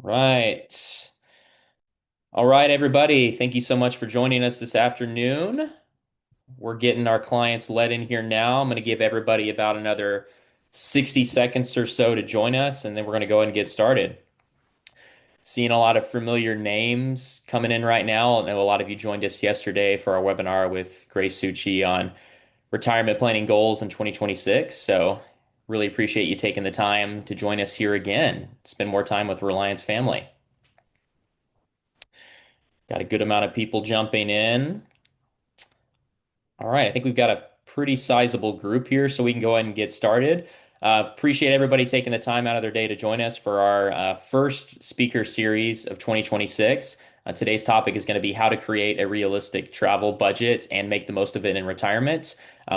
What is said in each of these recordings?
Right. All right, everybody. Thank you so much for joining us this afternoon. We're getting our clients let in here now. I'm going to give everybody about another 60 seconds or so to join us, and then we're going to go ahead and get started. Seeing a lot of familiar names coming in right now. I know a lot of you joined us yesterday for our webinar with Grace Suchi on retirement planning goals in 2026. So, really appreciate you taking the time to join us here again. Spend more time with Reliance family. Got a good amount of people jumping in. All right, I think we've got a pretty sizable group here, so we can go ahead and get started. Appreciate everybody taking the time out of their day to join us for our first speaker series of 2026. Today's topic is going to be how to create a realistic travel budget and make the most of it in retirement.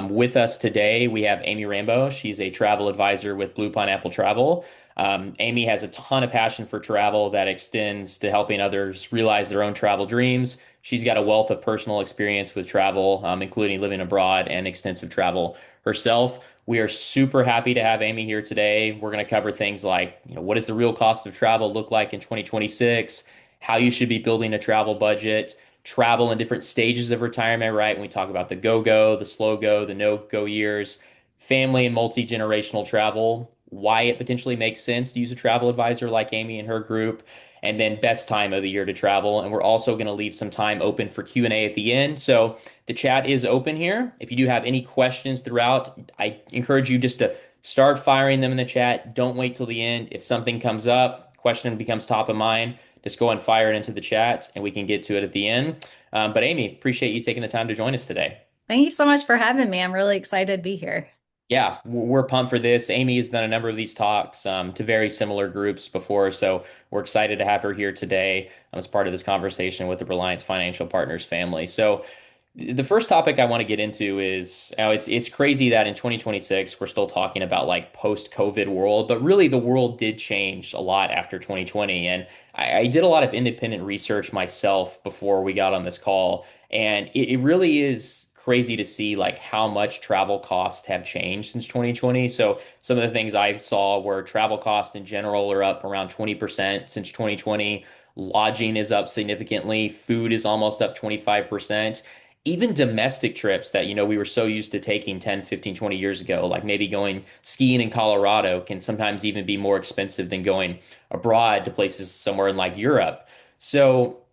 With us today, we have Amy Rambo. She's a travel advisor with Blue Pineapple Travel. Amy has a ton of passion for travel that extends to helping others realize their own travel dreams. She's got a wealth of personal experience with travel, including living abroad and extensive travel herself. We are super happy to have Amy here today. We're going to cover things like, what does the real cost of travel look like in 2026? How you should be building a travel budget, travel in different stages of retirement, right? When we talk about the go-go, the slow-go, the no-go years, family and multi-generational travel, why it potentially makes sense to use a travel advisor like Amy and her group, and then best time of the year to travel. And we're also going to leave some time open for Q&A at the end. So the chat is open here. If you do have any questions throughout, I encourage you just to start firing them in the chat. Don't wait till the end. If something comes up, question becomes top of mind, just go and fire it into the chat and we can get to it at the end. But Amy, appreciate you taking the time to join us today. Thank you so much for having me. I'm really excited to be here. Yeah, we're pumped for this. Amy has done a number of these talks to very similar groups before, so we're excited to have her here today as part of this conversation with the Reliance Financial Partners family. So, the first topic I want to get into is it's crazy that in 2026 we're still talking about like post-COVID world, but really the world did change a lot after 2020. And I did a lot of independent research myself before we got on this call, and it really is crazy to see like how much travel costs have changed since 2020. So some of the things I saw were travel costs in general are up around 20% since 2020. Lodging is up significantly. Food is almost up 25%. Even domestic trips that, we were so used to taking 10, 15, 20 years ago, like maybe going skiing in Colorado can sometimes even be more expensive than going abroad to places somewhere in like Europe. So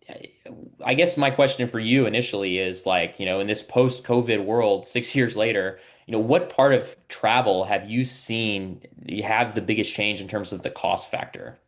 I guess my question for you initially is like, in this post-COVID world, 6 years later, what part of travel have you seen you have the biggest change in terms of the cost factor?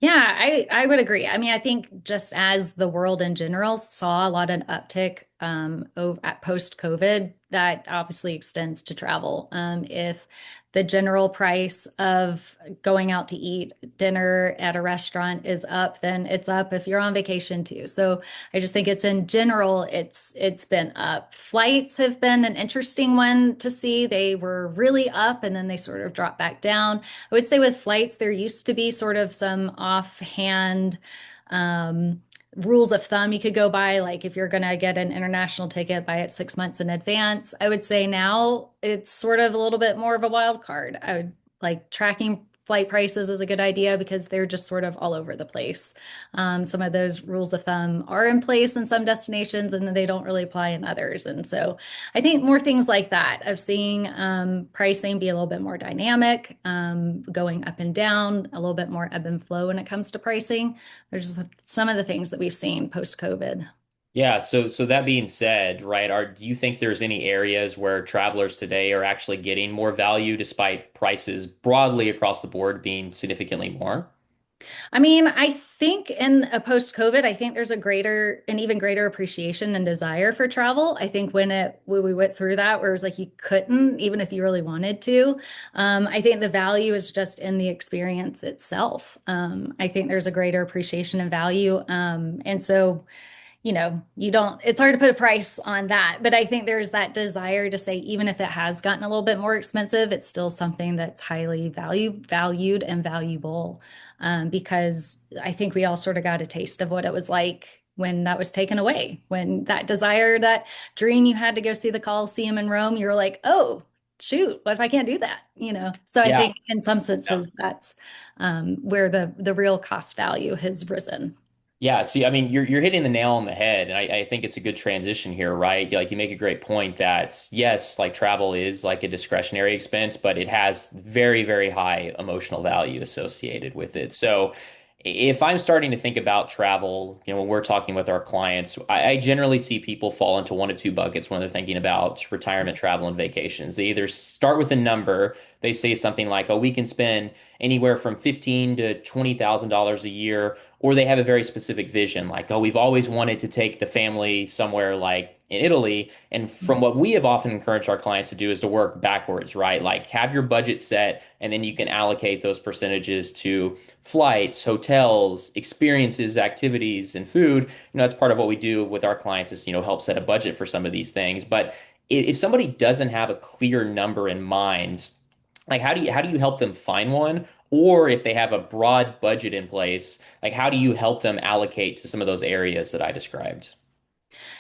Yeah, I would agree. I mean, I think just as the world in general saw a lot of uptick at post-COVID, that obviously extends to travel. If the general price of going out to eat dinner at a restaurant is up, then it's up if you're on vacation too. So I just think it's in general, it's been up. Flights have been an interesting one to see. They were really up and then they sort of dropped back down. I would say with flights, there used to be sort of some offhand um, rules of thumb you could go by. Like if you're going to get an international ticket, buy it 6 months in advance. I would say now it's sort of a little bit more of a wild card. I would like tracking flight prices is a good idea because they're just sort of all over the place. Some of those rules of thumb are in place in some destinations and then they don't really apply in others. And so I think more things like that of seeing pricing be a little bit more dynamic, going up and down, a little bit more ebb and flow when it comes to pricing. There's some of the things that we've seen post-COVID. Yeah, so that being said, right, do you think there's any areas where travelers today are actually getting more value despite prices broadly across the board being significantly more? I mean, I think in a post-COVID, I think there's an even greater appreciation and desire for travel. I think when we went through that, where it was like you couldn't, even if you really wanted to, I think the value is just in the experience itself. I think there's a greater appreciation and value. And so it's hard to put a price on that, but I think there's that desire to say, even if it has gotten a little bit more expensive, it's still something that's highly valued and valuable. Because I think we all sort of got a taste of what it was like when that was taken away, when that desire, that dream you had to go see the Colosseum in Rome, you were like, oh, shoot, what if I can't do that? So I Yeah. think in some senses that's where the real cost value has risen. Yeah, see, I mean, you're hitting the nail on the head, and I think it's a good transition here, right? Like you make a great point that yes, like travel is like a discretionary expense, but it has very, very high emotional value associated with it. So if I'm starting to think about travel, when we're talking with our clients, I generally see people fall into one of two buckets when they're thinking about retirement travel and vacations. They either start with a number, they say something like, "Oh, we can spend anywhere from 15 to $20,000 a year," or they have a very specific vision, like, "Oh, we've always wanted to take the family somewhere like in Italy." And from what we have often encouraged our clients to do is to work backwards, right? Like have your budget set, and then you can allocate those percentages to flights, hotels, experiences, activities, and food. That's part of what we do with our clients is, help set a budget for some of these things. But if somebody doesn't have a clear number in mind, like how do you help them find one? Or if they have a broad budget in place, like how do you help them allocate to some of those areas that I described?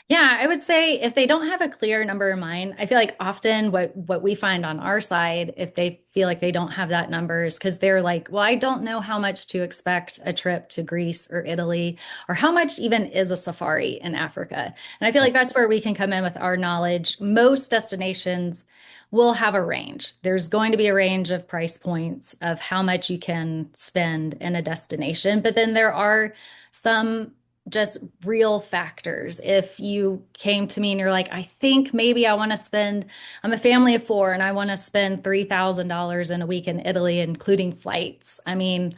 Yeah, I would say if they don't have a clear number in mind, I feel like often what we find on our side, if they feel like they don't have that number, is because they're like, well, I don't know how much to expect a trip to Greece or Italy, or how much even is a safari in Africa. And I feel like that's where we can come in with our knowledge. Most destinations will have a range. There's going to be a range of price points of how much you can spend in a destination, but then there are some just real factors. If you came to me and you're like, I think maybe I want to spend, I'm a family of four and I want to spend $3,000 in a week in Italy, including flights. I mean,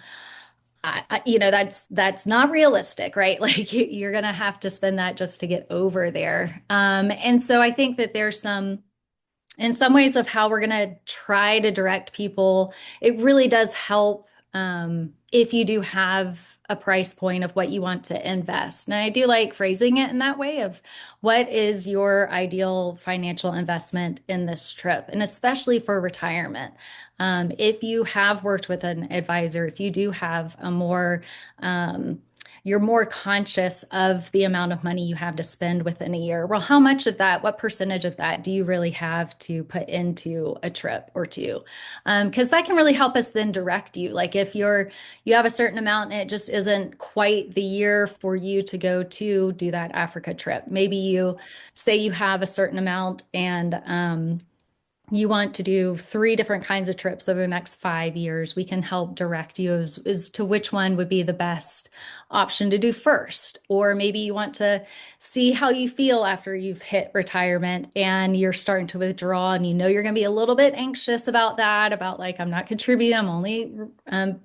that's not realistic, right? Like you're gonna have to spend that just to get over there. And so I think that there's in some ways of how we're going to try to direct people. It really does help if you do have a price point of what you want to invest. And I do like phrasing it in that way of what is your ideal financial investment in this trip, and especially for retirement. If you have worked with an advisor, if you do have a more you're more conscious of the amount of money you have to spend within a year. Well, how much of that, what percentage of that do you really have to put into a trip or two? Because that can really help us then direct you. Like if you have a certain amount and it just isn't quite the year for you to go to do that Africa trip. Maybe you say you have a certain amount and you want to do three different kinds of trips over the next 5 years, we can help direct you as to which one would be the best option to do first. Or maybe you want to see how you feel after you've hit retirement and you're starting to withdraw, and you know you're going to be a little bit anxious about that, about like, I'm not contributing, I'm only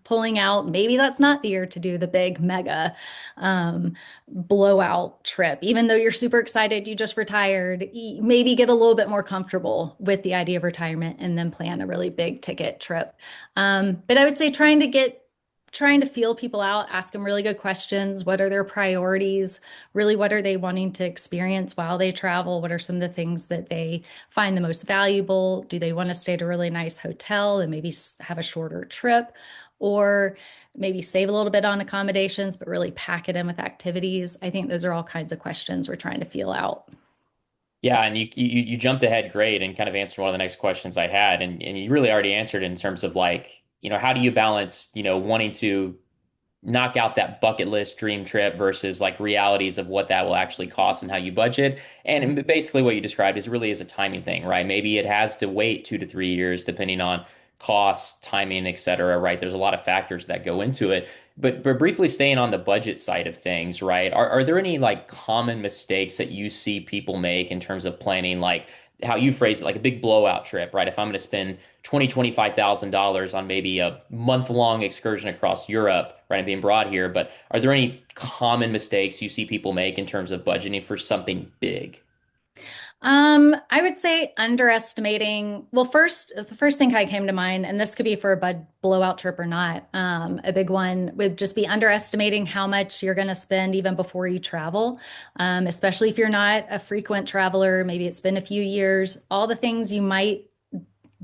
pulling out. Maybe that's not the year to do the big mega um, blowout trip. Even though you're super excited, you just retired, maybe get a little bit more comfortable with the idea of retirement and then plan a really big ticket trip. But I would say trying to feel people out, ask them really good questions. What are their priorities? Really, what are they wanting to experience while they travel? What are some of the things that they find the most valuable? Do they want to stay at a really nice hotel and maybe have a shorter trip? Or maybe save a little bit on accommodations, but really pack it in with activities? I think those are all kinds of questions we're trying to feel out. Yeah, and you jumped ahead great and kind of answered one of the next questions I had, and you really already answered in terms of like, how do you balance, wanting to knock out that bucket list dream trip versus like realities of what that will actually cost and how you budget. And basically what you described is really is a timing thing, right? Maybe it has to wait 2 to 3 years depending on cost, timing, et cetera, right? There's a lot of factors that go into it. But briefly staying on the budget side of things, right? Are there any like common mistakes that you see people make in terms of planning, like how you phrase it, like a big blowout trip, right? If I'm going to spend $25,000 on maybe a month-long excursion across Europe, right? I'm being broad here, but are there any common mistakes you see people make in terms of budgeting for something big? I would say underestimating. Well, first, the first thing that came to mind, and this could be for a bud blowout trip or not, a big one would just be underestimating how much you're going to spend even before you travel. Especially if you're not a frequent traveler, maybe it's been a few years, all the things you might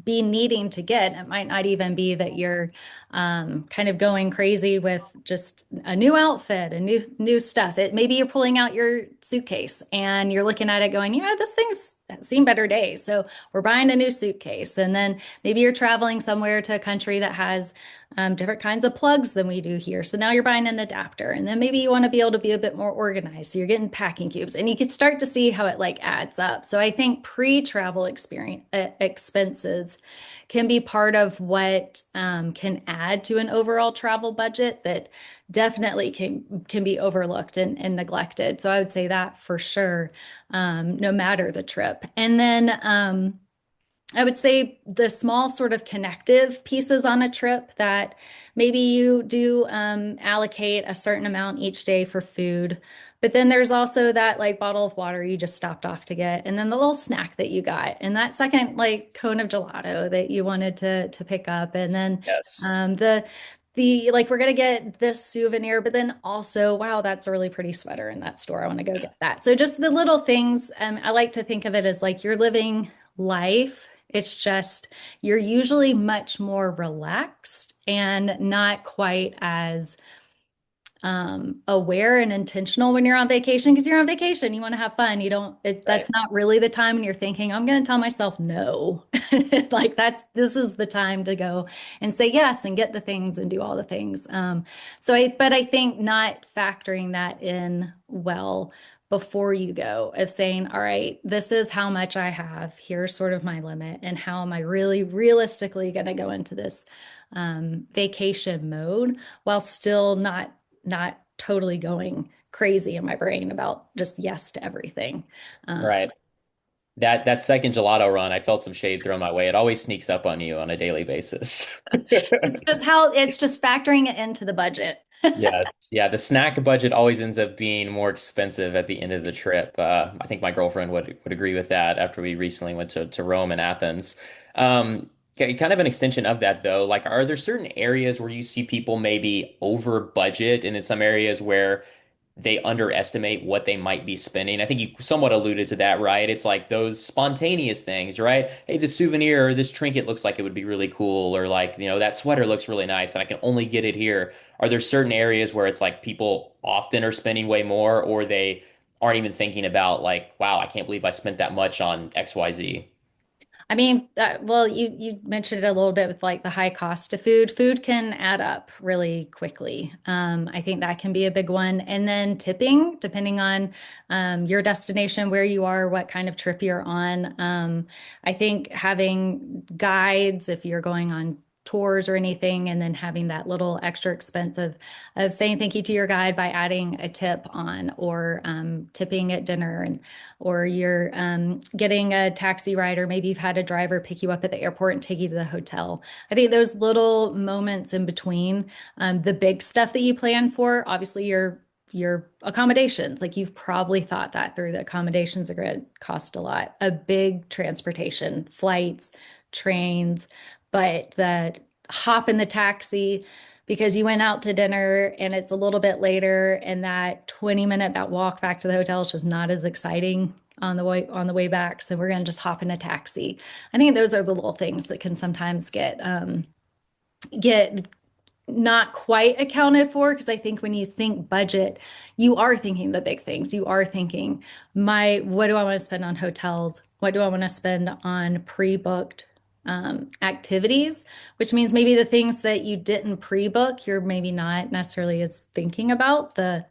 be needing to get. It might not even be that you're kind of going crazy with just a new outfit and new stuff. It maybe you're pulling out your suitcase and you're looking at it going, yeah, this thing's seen better days. So we're buying a new suitcase. And then maybe you're traveling somewhere to a country that has different kinds of plugs than we do here. So now you're buying an adapter. And then maybe you want to be able to be a bit more organized. So you're getting packing cubes and you can start to see how it like adds up. So I think pre-travel experience expenses can be part of what can add to an overall travel budget that definitely can be overlooked and neglected. So I would say that for sure, no matter the trip. And then I would say the small sort of connective pieces on a trip that maybe you do allocate a certain amount each day for food. But then there's also that like bottle of water you just stopped off to get, and then the little snack that you got, and that second like cone of gelato that you wanted to pick up, and then Yes. the like we're gonna get this souvenir, but then also, wow, that's a really pretty sweater in that store. I want to go get that. So just the little things, I like to think of it as like you're living life. It's just you're usually much more relaxed and not quite as aware and intentional when you're on vacation because you're on vacation. You want to have fun. You don't, Right. that's not really the time when you're thinking, I'm going to tell myself no. Like this is the time to go and say yes and get the things and do all the things. But I think not factoring that in well before you go of saying, all right, this is how much I have. Here's sort of my limit. And how am I really realistically going to go into this vacation mode while still not totally going crazy in my brain about just yes to everything. Um, Right. That second gelato run, I felt some shade thrown my way. It always sneaks up on you on a daily basis. it's just factoring it into the budget. Yes. Yeah, the snack budget always ends up being more expensive at the end of the trip. I think my girlfriend would agree with that after we recently went to Rome and Athens. Kind of an extension of that though, like are there certain areas where you see people maybe over budget and in some areas where they underestimate what they might be spending? I think you somewhat alluded to that, right? It's like those spontaneous things, right? Hey, this souvenir or this trinket looks like it would be really cool, or like, that sweater looks really nice and I can only get it here. Are there certain areas where it's like people often are spending way more, or they aren't even thinking about like, wow, I can't believe I spent that much on XYZ? I mean, well, you mentioned it a little bit with like the high cost of food. Food can add up really quickly. I think that can be a big one. And then tipping, depending on your destination, where you are, what kind of trip you're on. I think having guides, if you're going on tours or anything, and then having that little extra expense of saying thank you to your guide by adding a tip on, or tipping at dinner, and or you're getting a taxi ride, or maybe you've had a driver pick you up at the airport and take you to the hotel. I think those little moments in between, the big stuff that you plan for, obviously your accommodations, like you've probably thought that through. The accommodations are going to cost a lot. A big transportation, flights, trains, but the hop in the taxi because you went out to dinner and it's a little bit later, and that 20-minute walk back to the hotel is just not as exciting on the way back. So we're gonna just hop in a taxi. I think those are the little things that can sometimes get not quite accounted for, because I think when you think budget, you are thinking the big things. You are thinking, what do I want to spend on hotels? What do I want to spend on pre-booked activities? Which means maybe the things that you didn't pre-book, you're maybe not necessarily as thinking about. The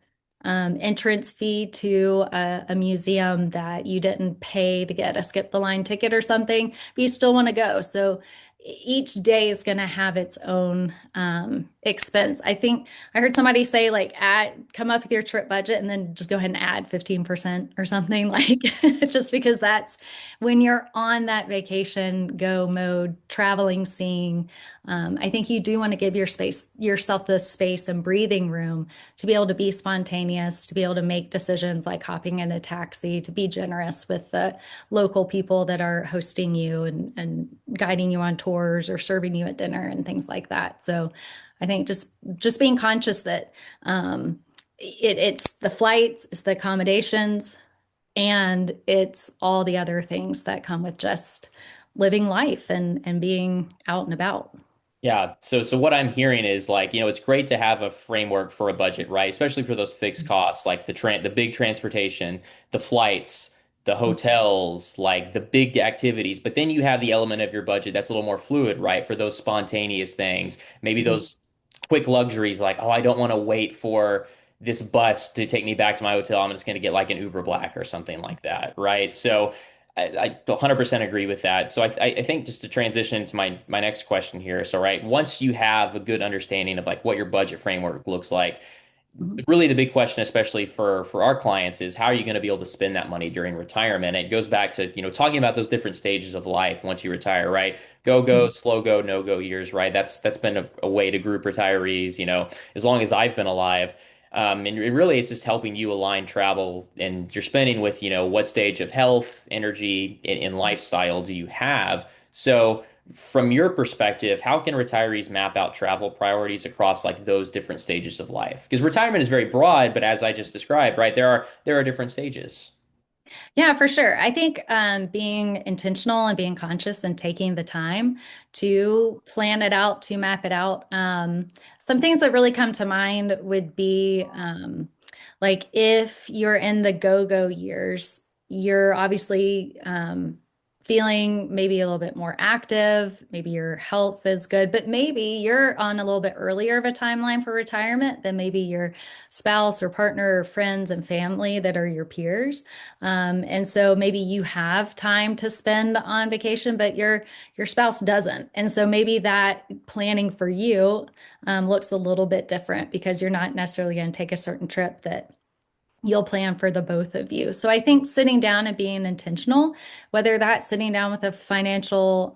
entrance fee to a museum that you didn't pay to get a skip the line ticket or something, but you still want to go. So each day is going to have its own expense. I think I heard somebody say like come up with your trip budget and then just go ahead and add 15% or something, like just because that's when you're on that vacation go mode, traveling, seeing. I think you do want to give yourself the space and breathing room to be able to be spontaneous, to be able to make decisions like hopping in a taxi, to be generous with the local people that are hosting you and guiding you on tours or serving you at dinner and things like that. So I think just being conscious that it's the flights, it's the accommodations, and it's all the other things that come with just living life and being out and about. Yeah. So what I'm hearing is like, it's great to have a framework for a budget, right? Especially for those fixed costs, like the big transportation, the flights, the hotels, like the big activities. But then you have the element of your budget that's a little more fluid, right? For those spontaneous things, maybe Mhm. those quick luxuries, like, oh, I don't want to wait for this bus to take me back to my hotel. I'm just going to get like an Uber Black or something like that, right? So I 100% agree with that. So I think just to transition to my next question here. So, right, once you have a good understanding of like what your budget framework looks like, Mhm. really the big question, especially for our clients, is how are you going to be able to spend that money during retirement? It goes back to, talking about those different stages of life once you retire, right? Go, Mhm. slow go, no go years, right? That's been a way to group retirees, as long as I've been alive. And really, it's just helping you align travel and your spending with, what stage of health, energy, and lifestyle do you have? So, from your perspective, how can retirees map out travel priorities across like those different stages of life? Because retirement is very broad, but as I just described, right, there are different stages. Yeah, for sure. I think being intentional and being conscious and taking the time to plan it out, to map it out. Some things that really come to mind would be like if you're in the go-go years, you're obviously feeling maybe a little bit more active, maybe your health is good, but maybe you're on a little bit earlier of a timeline for retirement than maybe your spouse or partner or friends and family that are your peers. And so maybe you have time to spend on vacation, but your spouse doesn't. And so maybe that planning for you looks a little bit different because you're not necessarily going to take a certain trip that you'll plan for the both of you. So I think sitting down and being intentional, whether that's sitting down with a financial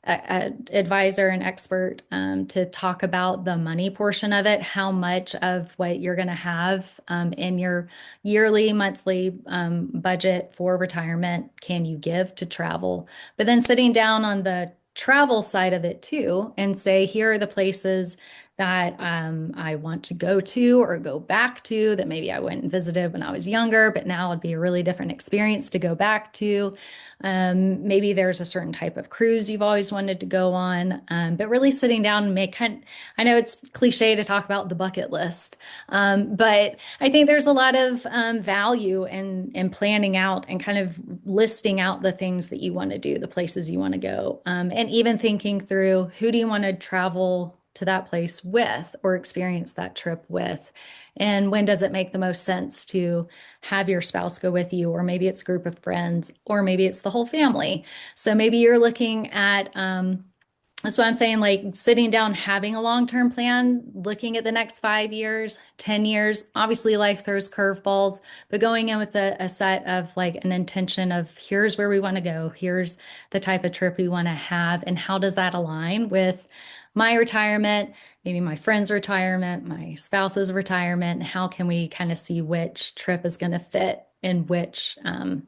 advisor and expert to talk about the money portion of it, how much of what you're going to have in your yearly, monthly budget for retirement can you give to travel? But then sitting down on the travel side of it too and say, here are the places that I want to go to or go back to that maybe I went and visited when I was younger, but now it'd be a really different experience to go back to. Maybe there's a certain type of cruise you've always wanted to go on, but really sitting down and I know it's cliche to talk about the bucket list, but I think there's a lot of value in planning out and kind of listing out the things that you want to do, the places you want to go, and even thinking through who do you want to travel to that place with or experience that trip with? And when does it make the most sense to have your spouse go with you? Or maybe it's a group of friends, or maybe it's the whole family. So maybe you're looking at, so I'm saying like sitting down, having a long-term plan, looking at the next 5 years, 10 years. Obviously, life throws curveballs, but going in with a set of like an intention of here's where we want to go, here's the type of trip we want to have, and how does that align with my retirement, maybe my friend's retirement, my spouse's retirement? How can we kind of see which trip is going to fit in which kind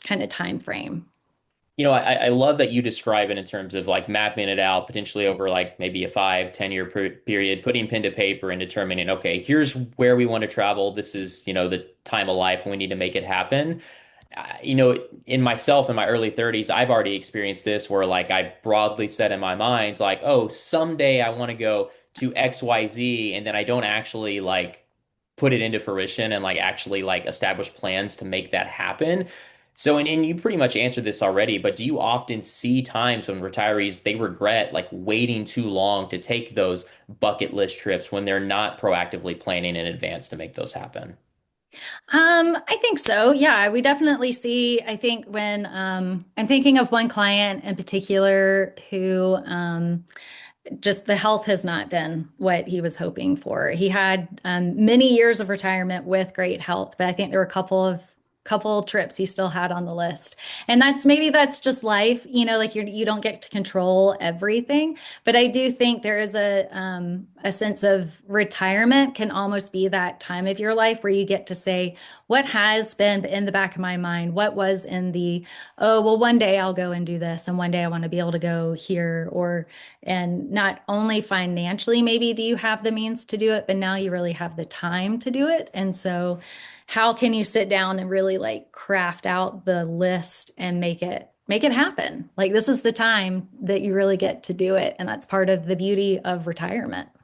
of time frame? I love that you describe it in terms of like mapping it out potentially over like maybe a 5, 10 year period, putting pen to paper and determining, okay, here's where we want to travel. This is, the time of life when we need to make it happen. In myself in my early 30s, I've already experienced this where like I've broadly said in my mind, like, oh, someday I want to go to XYZ, and then I don't actually like put it into fruition and like actually like establish plans to make that happen. So, and you pretty much answered this already, but do you often see times when retirees they regret like waiting too long to take those bucket list trips when they're not proactively planning in advance to make those happen? I think so. Yeah, we definitely see. I think when I'm thinking of one client in particular who just the health has not been what he was hoping for. He had many years of retirement with great health, but I think there were a couple trips he still had on the list. And that's just life, like you don't get to control everything. But I do think there is a sense of retirement can almost be that time of your life where you get to say, what has been in the back of my mind? What was in the, oh, well, one day I'll go and do this, and one day I want to be able to go here, or and not only financially, maybe do you have the means to do it, but now you really have the time to do it. And so, how can you sit down and really like craft out the list and make it happen. Like this is the time that you really get to do it. And that's part of the beauty of retirement, I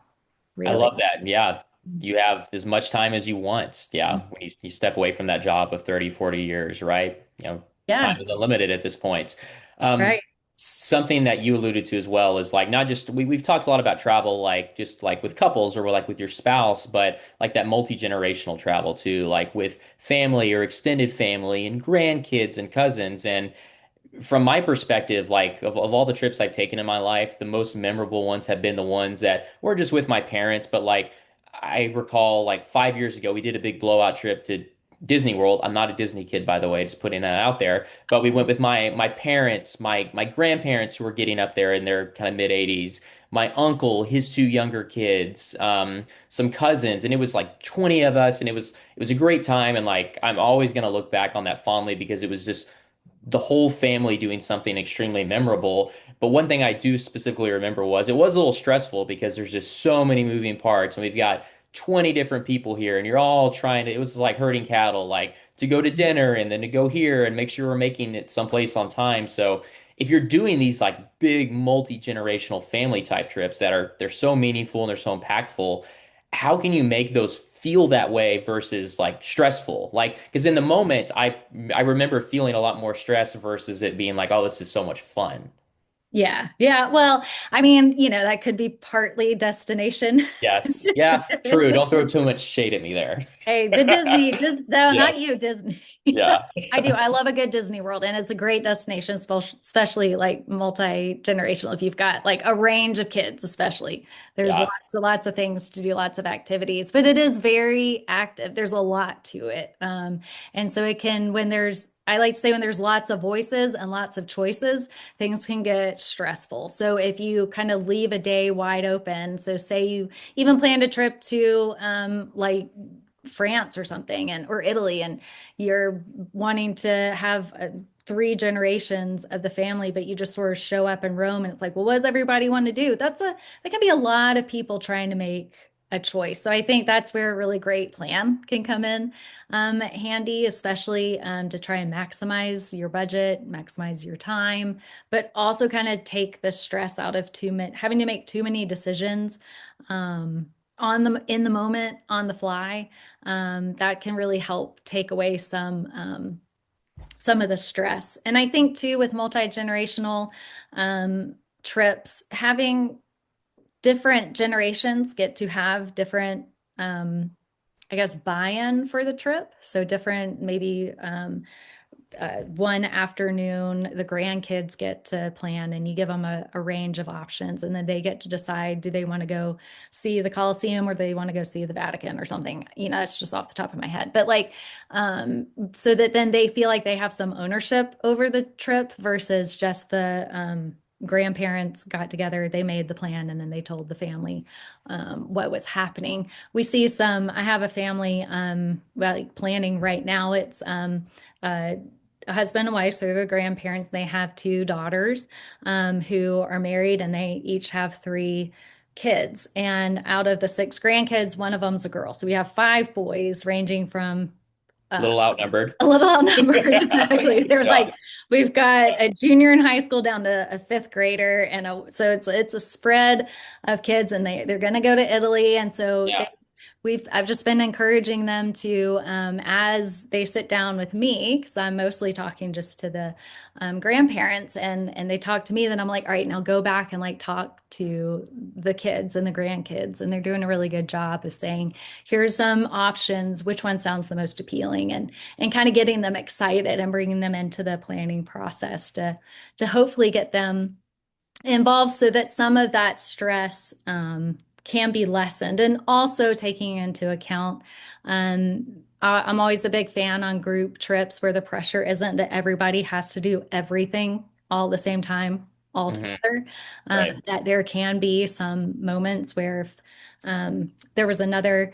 really. love that. Yeah. You have as much time as you want. Yeah. When you step away from that job of 30, 40 years, right? Time Yeah, is unlimited at this point. Um, right. Something that you alluded to as well is like not just we've talked a lot about travel, like just like with couples or like with your spouse, but like that multi-generational travel too, like with family or extended family and grandkids and cousins. And from my perspective, like of all the trips I've taken in my life, the most memorable ones have been the ones that were just with my parents. But like I recall like 5 years ago, we did a big blowout trip to Disney World. I'm not a Disney kid, by the way, just putting that out there. But we went with my parents, my grandparents who were getting up there in their kind of mid 80s, my uncle, his two younger kids, some cousins, and it was like 20 of us, and it was a great time. And like I'm always gonna look back on that fondly because it was just the whole family doing something extremely memorable. But one thing I do specifically remember was it was a little stressful because there's just so many moving parts and we've got 20 different people here and you're all trying to, it was like herding cattle, like to go to dinner and then to go here and make sure we're making it someplace on time. So if you're doing these like big multi-generational family type trips they're so meaningful and they're so impactful, how can you make those feel that way versus like stressful? Like, because in the moment, I remember feeling a lot more stress versus it being like, oh, this is so much fun. Yeah. Yeah. Well, I mean, that could be partly destination. Yes. Yeah. True. Don't throw too much shade at me there. Hey, but no, not Yes. you, Disney. Yeah. I do. I love a good Disney World, and it's a great destination, especially like multi-generational. If you've got like a range of kids, especially, there's Yeah. lots of things to do, lots of activities, but it is very active. There's a lot to it. And so it can, I like to say when there's lots of voices and lots of choices, things can get stressful. So if you kind of leave a day wide open, so say you even planned a trip to like France or something or Italy, and you're wanting to have three generations of the family, but you just sort of show up in Rome and it's like, well, what does everybody want to do? That can be a lot of people trying to make a choice. So I think that's where a really great plan can come in handy, especially to try and maximize your budget, maximize your time, but also kind of take the stress out of having to make too many decisions in the moment, on the fly. That can really help take away some of the stress. And I think too, with multi-generational trips, having different generations get to have different I guess buy-in for the trip. So different, maybe one afternoon, the grandkids get to plan and you give them a range of options, and then they get to decide, do they want to go see the Colosseum or do they want to go see the Vatican or something? It's just off the top of my head. But like, so that then they feel like they have some ownership over the trip versus just the grandparents got together, they made the plan, and then they told the family what was happening. I have a family like planning right now. It's a husband and wife, so they're the grandparents. They have two daughters who are married, and they each have three kids. And out of the six grandkids, one of them's a girl. So we have five boys, ranging from A uh, little outnumbered. a little outnumbered, exactly. They're Yeah. like, we've got a junior in high school down to a fifth grader, and so it's a spread of kids, and they're going to go to Italy, and so Yeah. I've just been encouraging them to, as they sit down with me, because I'm mostly talking just to the grandparents, and they talk to me. Then I'm like, all right, now go back and like talk to the kids and the grandkids, and they're doing a really good job of saying, here's some options, which one sounds the most appealing, and kind of getting them excited and bringing them into the planning process to hopefully get them involved so that some of that stress can be lessened, and also taking into account I'm always a big fan on group trips where the pressure isn't that everybody has to do everything all at the same time all Hmm. together. Right. That there can be some moments where if there was another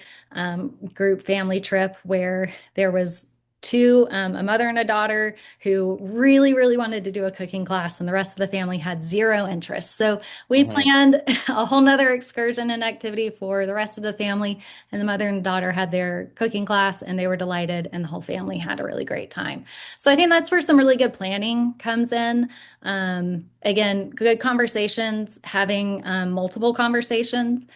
group family trip where there was two, a mother and a daughter who really, really wanted to do a cooking class, and the rest of the family had zero interest. So we Hmm. planned a whole nother excursion and activity for the rest of the family, and the mother and daughter had their cooking class, and they were delighted, and the whole family had a really great time. So I think that's where some really good planning comes in. Again, good conversations, having multiple conversations,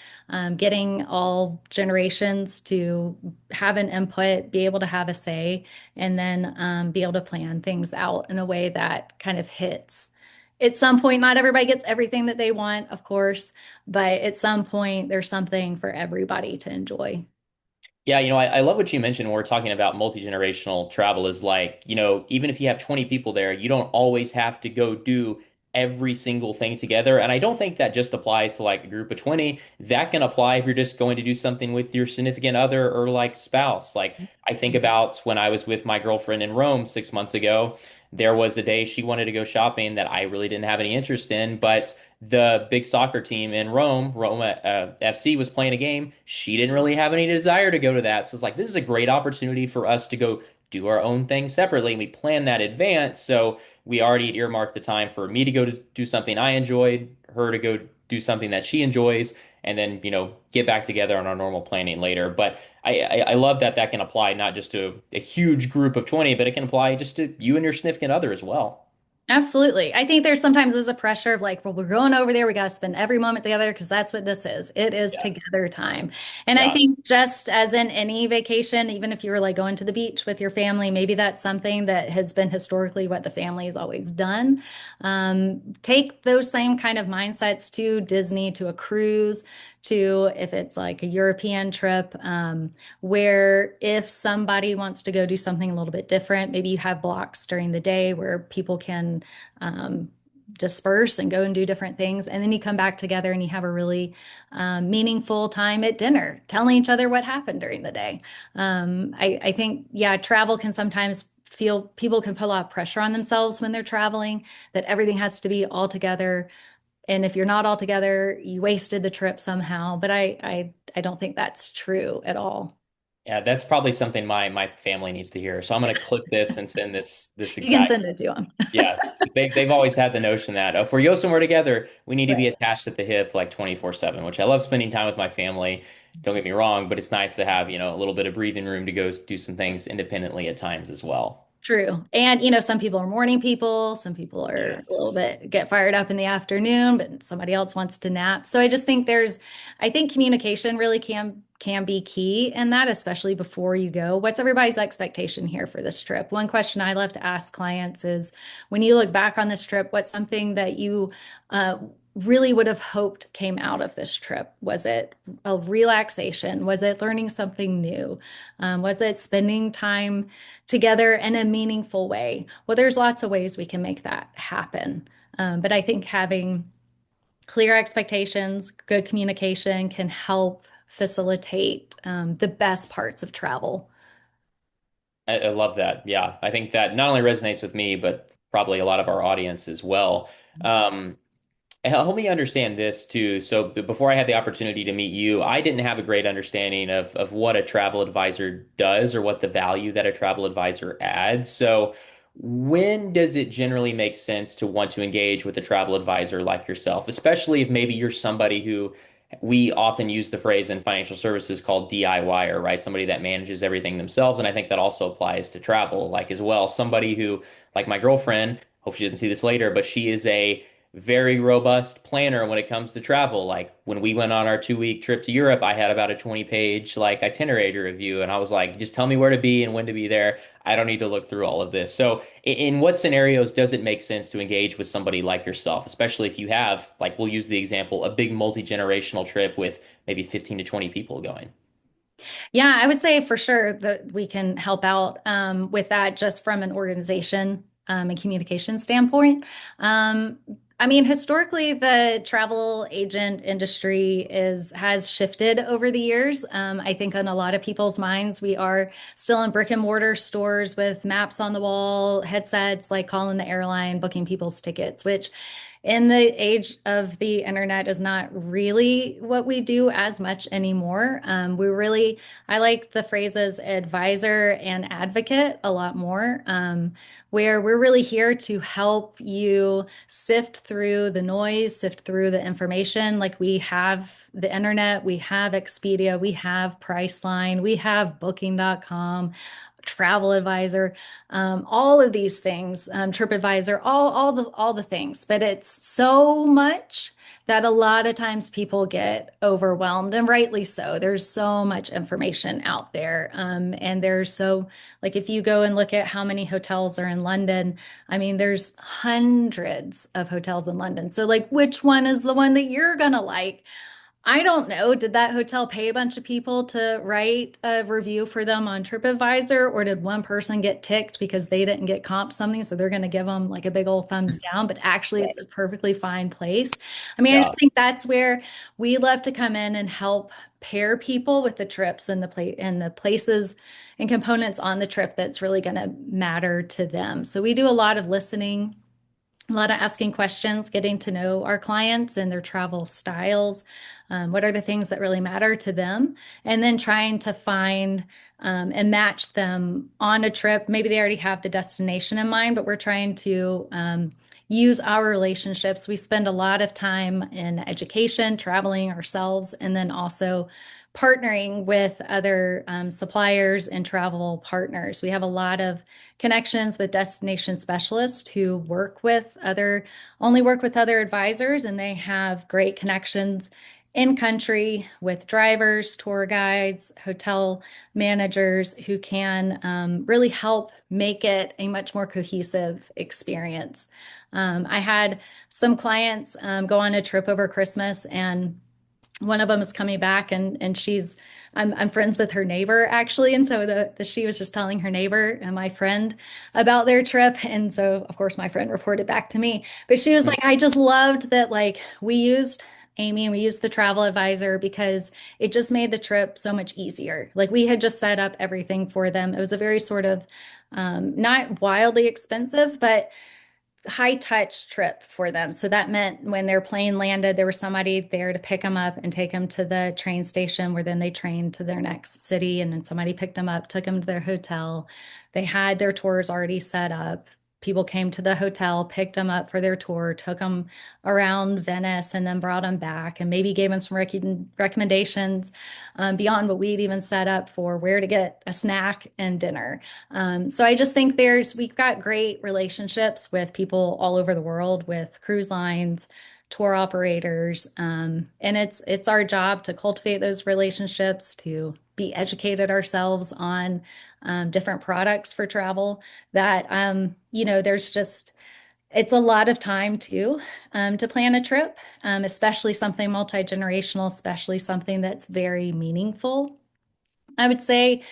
getting all generations to have an input, be able to have a say, and then be able to plan things out in a way that kind of hits. At some point, not everybody gets everything that they want, of course, but at some point, there's something for everybody to enjoy. Yeah, I love what you mentioned when we're talking about multi-generational travel is like, even if you have 20 people there, you don't always have to go do every single thing together. And I don't think that just applies to like a group of 20. That can apply if you're just going to do something with your significant other or like spouse. Like I think about when I was with my girlfriend in Rome 6 months ago, there was a day she wanted to go shopping that I really didn't have any interest in, but the big soccer team in Rome FC was playing a game. She didn't really have any desire to go to that. So it's like, this is a great opportunity for us to go do our own thing separately. And we planned that in advance. So we already had earmarked the time for me to go to do something I enjoyed, her to go do something that she enjoys, and then, get back together on our normal planning later. But I love that that can apply not just to a huge group of 20, but it can apply just to you and your significant other as well. Absolutely. I think there's sometimes there's a pressure of like, well, we're going over there. We got to spend every moment together because that's what this is. It is Yeah. together time. And I Yeah. think just as in any vacation, even if you were like going to the beach with your family, maybe that's something that has been historically what the family has always done. Take those same kind of mindsets to Disney, to a cruise, to if it's like a European trip. Where if somebody wants to go do something a little bit different, maybe you have blocks during the day where people can um, disperse and go and do different things. And then you come back together and you have a really meaningful time at dinner, telling each other what happened during the day. I think, yeah, travel can sometimes feel people can put a lot of pressure on themselves when they're traveling, that everything has to be all together. And if you're not all together, you wasted the trip somehow. But I don't think that's true at all. Yeah, that's probably something my family needs to hear. So I'm going to clip this and send this You can exact. send it to them. Yes, they've always had the notion that if we go somewhere together, we need to be Right. attached at the hip like 24/7, which I love spending time with my family. Don't get me wrong, but it's nice to have, a little bit of breathing room to go do some things independently at times as well. True. And some people are morning people, some people are a little Yes. bit get fired up in the afternoon, but somebody else wants to nap. So I just think I think communication really can be key in that, especially before you go. What's everybody's expectation here for this trip? One question I love to ask clients is when you look back on this trip, what's something that you really would have hoped came out of this trip? Was it a relaxation? Was it learning something new? Was it spending time together in a meaningful way? Well, there's lots of ways we can make that happen. But I think having clear expectations, good communication can help facilitate the best parts of travel. I love that. Yeah, I think that not only resonates with me, but probably a lot of our audience as well. Um, Help me understand this too. So before I had the opportunity to meet you, I didn't have a great understanding of what a travel advisor does or what the value that a travel advisor adds. So when does it generally make sense to want to engage with a travel advisor like yourself, especially if maybe you're somebody who we often use the phrase in financial services called DIYer, right? Somebody that manages everything themselves. And I think that also applies to travel, like as well. Somebody who, like my girlfriend, hope she doesn't see this later, but she is a very robust planner when it comes to travel. Like when we went on our 2 week trip to Europe, I had about a 20-page like itinerary to review, and I was like, just tell me where to be and when to be there. I don't need to look through all of this. So, in what scenarios does it make sense to engage with somebody like yourself, especially if you have, like, we'll use the example, a big multi-generational trip with maybe 15 to 20 people going? Yeah, I would say for sure that we can help out with that just from an organization and communication standpoint. Um, I mean, historically, the travel agent industry has shifted over the years. I think on a lot of people's minds, we are still in brick and mortar stores with maps on the wall, headsets, like calling the airline, booking people's tickets, which in the age of the internet is not really what we do as much anymore. I like the phrases advisor and advocate a lot more, where we're really here to help you sift through the noise, sift through the information. Like we have the internet, we have Expedia, we have Priceline, we have Booking.com, Travel Advisor, all of these things, TripAdvisor, all the things. But it's so much that a lot of times people get overwhelmed, and rightly so. There's so much information out there, and there's so like if you go and look at how many hotels are in London, I mean, there's hundreds of hotels in London. So like, which one is the one that you're gonna like? I don't know. Did that hotel pay a bunch of people to write a review for them on TripAdvisor, or did one person get ticked because they didn't get comp something, so they're going to give them like a big old thumbs down, but actually it's a perfectly fine place. I mean, I Yeah. just think that's where we love to come in and help pair people with the trips and the places and components on the trip that's really going to matter to them. So we do a lot of listening, a lot of asking questions, getting to know our clients and their travel styles. What are the things that really matter to them? And then trying to find and match them on a trip. Maybe they already have the destination in mind, but we're trying to use our relationships. We spend a lot of time in education, traveling ourselves, and then also partnering with other suppliers and travel partners. We have a lot of connections with destination specialists who only work with other advisors, and they have great connections in country with drivers, tour guides, hotel managers who can really help make it a much more cohesive experience. I had some clients go on a trip over Christmas, and one of them is coming back, and I'm friends with her neighbor actually, and so she was just telling her neighbor and my friend about their trip, and so of course my friend reported back to me, but she was like, I just loved that, like, we used Amy and we used the travel advisor because it just made the trip so much easier. Like we had just set up everything for them. It was a very sort of not wildly expensive, but high touch trip for them. So that meant when their plane landed, there was somebody there to pick them up and take them to the train station, where then they trained to their next city. And then somebody picked them up, took them to their hotel. They had their tours already set up. People came to the hotel, picked them up for their tour, took them around Venice, and then brought them back and maybe gave them some recommendations beyond what we'd even set up for where to get a snack and dinner. So I just think we've got great relationships with people all over the world, with cruise lines, tour operators, and it's our job to cultivate those relationships, to be educated ourselves on different products for travel. That there's just it's a lot of time too to plan a trip, especially something multi-generational, especially something that's very meaningful. I would say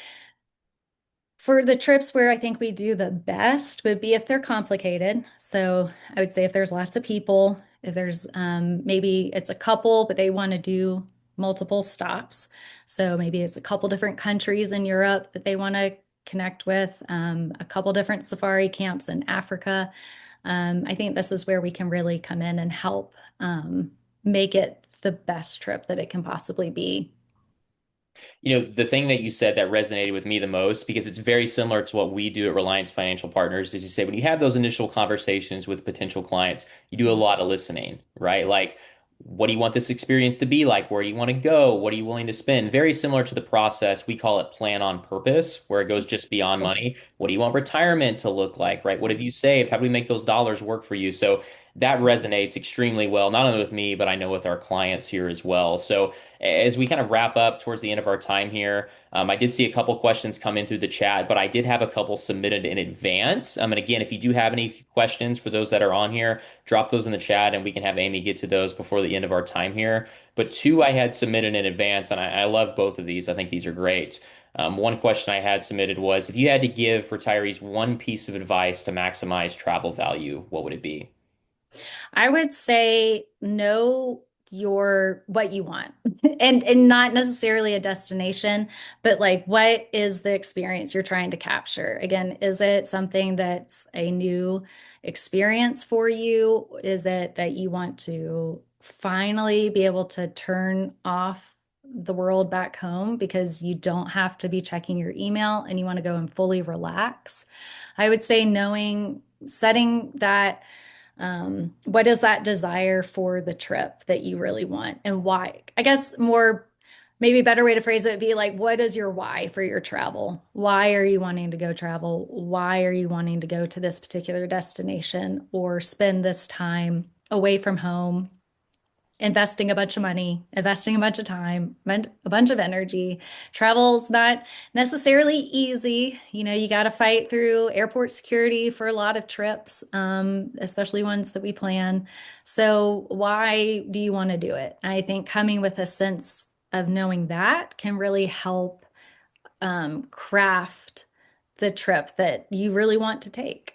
for the trips where I think we do the best would be if they're complicated. So I would say if there's lots of people, if there's maybe it's a couple, but they want to do multiple stops. So maybe it's a couple different countries in Europe that they want to connect with, a couple different safari camps in Africa. I think this is where we can really come in and help make it the best trip that it can possibly be. The thing that you said that resonated with me the most, because it's very similar to what we do at Reliance Financial Partners, is you say when you have those initial conversations with potential clients, you do a lot of listening, right? Like, what do you want this experience to be like? Where do you want to go? What are you willing to spend? Very similar to the process. We call it plan on purpose, where it goes just beyond money. What do you want retirement to look like, right? What have you saved? How do we make those dollars work for you? So that resonates extremely well, not only with me, but I know with our clients here as well. So as we kind of wrap up towards the end of our time here, I did see a couple questions come in through the chat, but I did have a couple submitted in advance. And again, if you do have any questions for those that are on here, drop those in the chat and we can have Amy get to those before the end of our time here. But two I had submitted in advance, and I love both of these. I think these are great. One question I had submitted was, if you had to give retirees one piece of advice to maximize travel value, what would it be? I would say know what you want and not necessarily a destination, but like what is the experience you're trying to capture? Again, is it something that's a new experience for you? Is it that you want to finally be able to turn off the world back home because you don't have to be checking your email and you want to go and fully relax? I would say knowing, setting that, what is that desire for the trip that you really want and why? I guess more, maybe a better way to phrase it would be like, what is your why for your travel? Why are you wanting to go travel? Why are you wanting to go to this particular destination or spend this time away from home? Investing a bunch of money, investing a bunch of time, a bunch of energy. Travel's not necessarily easy. You know, you got to fight through airport security for a lot of trips, especially ones that we plan. So, why do you want to do it? I think coming with a sense of knowing that can really help craft the trip that you really want to take.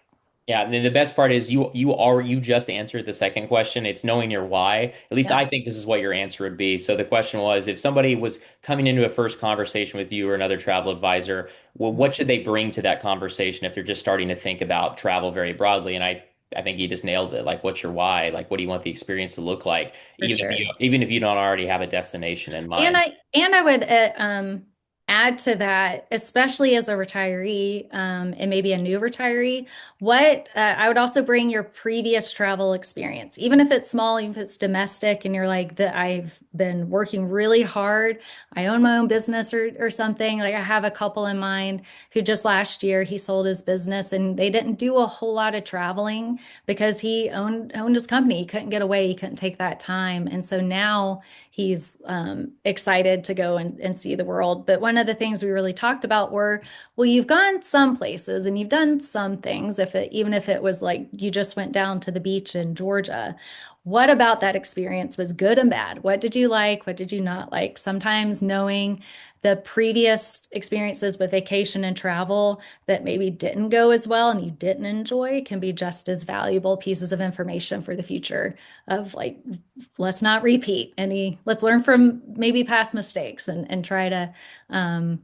Yeah, and then the best part is you just answered the second question. It's knowing your why. At least Yeah. I think this is what your answer would be. So the question was, if somebody was coming into a first conversation with you or another travel advisor, well, what should they bring to that conversation if they're just starting to think about travel very broadly? And I think you just nailed it. Like, what's your why? Like, what do you want the experience to look like? For sure. Even if you don't already have a destination in And mind. I would add to that, especially as a retiree, and maybe a new retiree, what I would also bring your previous travel experience, even if it's small, even if it's domestic, and you're like that I've been working really hard. I own my own business or something. Like I have a couple in mind who just last year he sold his business and they didn't do a whole lot of traveling because he owned his company. He couldn't get away. He couldn't take that time. And so now he's excited to go and see the world. But one of the things we really talked about were, well, you've gone some places and you've done some things, even if it was like you just went down to the beach in Georgia. What about that experience was good and bad? What did you like? What did you not like? Sometimes knowing the previous experiences with vacation and travel that maybe didn't go as well and you didn't enjoy can be just as valuable pieces of information for the future of like, let's not repeat let's learn from maybe past mistakes and try to um,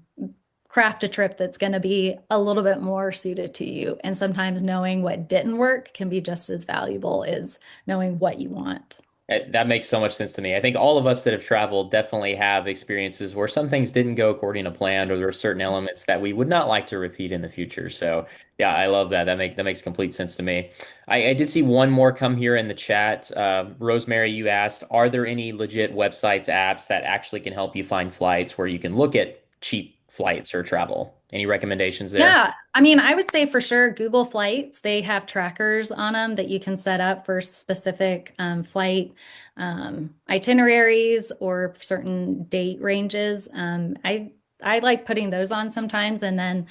craft a trip that's going to be a little bit more suited to you. And sometimes knowing what didn't work can be just as valuable as knowing what you want. That makes so much sense to me. I think all of us that have traveled definitely have experiences where some things didn't go according to plan, or there are certain elements that we would not like to repeat in the future. So, yeah, I love that. That makes complete sense to me. I did see one more come here in the chat. Rosemary, you asked, are there any legit websites, apps that actually can help you find flights where you can look at cheap flights or travel? Any recommendations there? Yeah, I mean, I would say for sure Google Flights, they have trackers on them that you can set up for specific flight itineraries or certain date ranges. I like putting those on sometimes, and then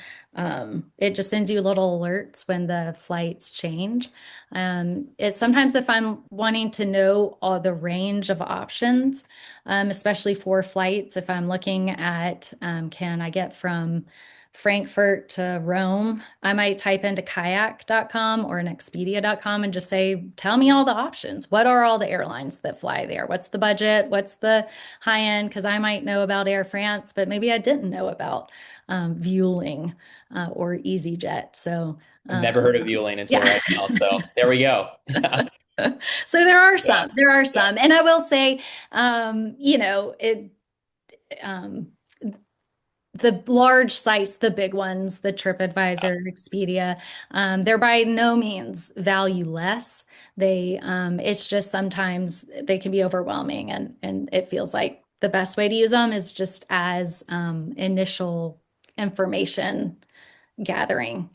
it just sends you little alerts when the flights change. It's sometimes if I'm wanting to know all the range of options, especially for flights, if I'm looking at can I get from Frankfurt to Rome, I might type into kayak.com or an expedia.com and just say, tell me all the options. What are all the airlines that fly there? What's the budget? What's the high end? Because I might know about Air France, but maybe I didn't know about Vueling or EasyJet. So, I've never heard of Vueling until yeah. right now. So there we go. So Yeah. there are Yeah. some. And I will say, you know, um, the large sites, the big ones, the TripAdvisor, Expedia, they're by no means value less. It's just sometimes they can be overwhelming, and it feels like the best way to use them is just as initial information gathering.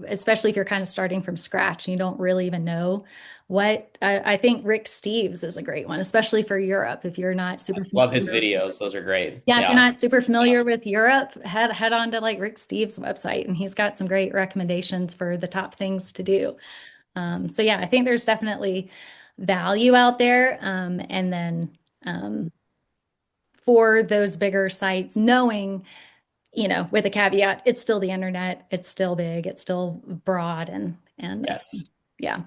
Especially if you're kind of starting from scratch and you don't really even know I think Rick Steves is a great one, especially for Europe. If you're not super Love his familiar videos. Those are great. yeah, if you're Yeah. not super familiar with Europe, head on to like Rick Steves' website, and he's got some great recommendations for the top things to do. So yeah, I think there's definitely value out there. And then for those bigger sites, knowing, with a caveat, it's still the internet, it's still big, it's still broad, and Yes. yeah.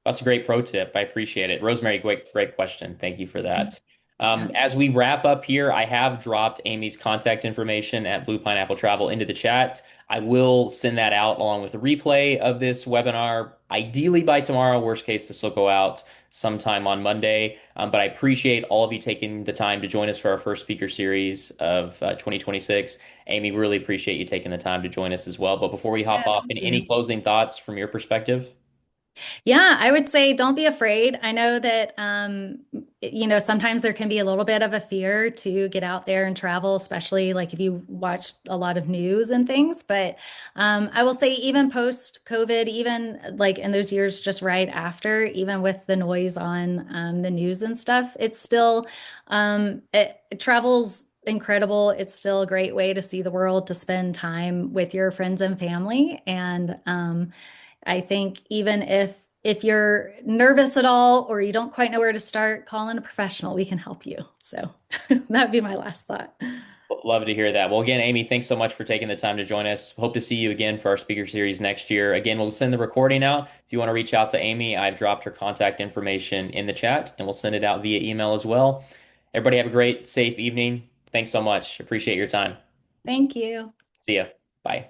That's a great pro tip. I appreciate it. Rosemary, great question. Thank you for that. Yeah. As we wrap up here, I have dropped Amy's contact information at Blue Pineapple Travel into the chat. I will send that out along with a replay of this webinar, ideally by tomorrow. Worst case, this will go out sometime on Monday. But I appreciate all of you taking the time to join us for our first speaker series of 2026. Amy, really appreciate you taking the time to join us as well. But before we hop Yeah, off, thank any you. closing thoughts from your perspective? Yeah, I would say don't be afraid. I know that, sometimes there can be a little bit of a fear to get out there and travel, especially like if you watch a lot of news and things. But I will say, even post COVID, even like in those years just right after, even with the noise on the news and stuff, it's still, travel's incredible. It's still a great way to see the world, to spend time with your friends and family. And I think even if you're nervous at all or you don't quite know where to start, call in a professional. We can help you. So that'd be my last thought. Love to hear that. Well, again, Amy, thanks so much for taking the time to join us. Hope to see you again for our speaker series next year. Again, we'll send the recording out. If you want to reach out to Amy, I've dropped her contact information in the chat and we'll send it out via email as well. Everybody have a great, safe evening. Thanks so much. Appreciate your time. Thank you. See ya. Bye.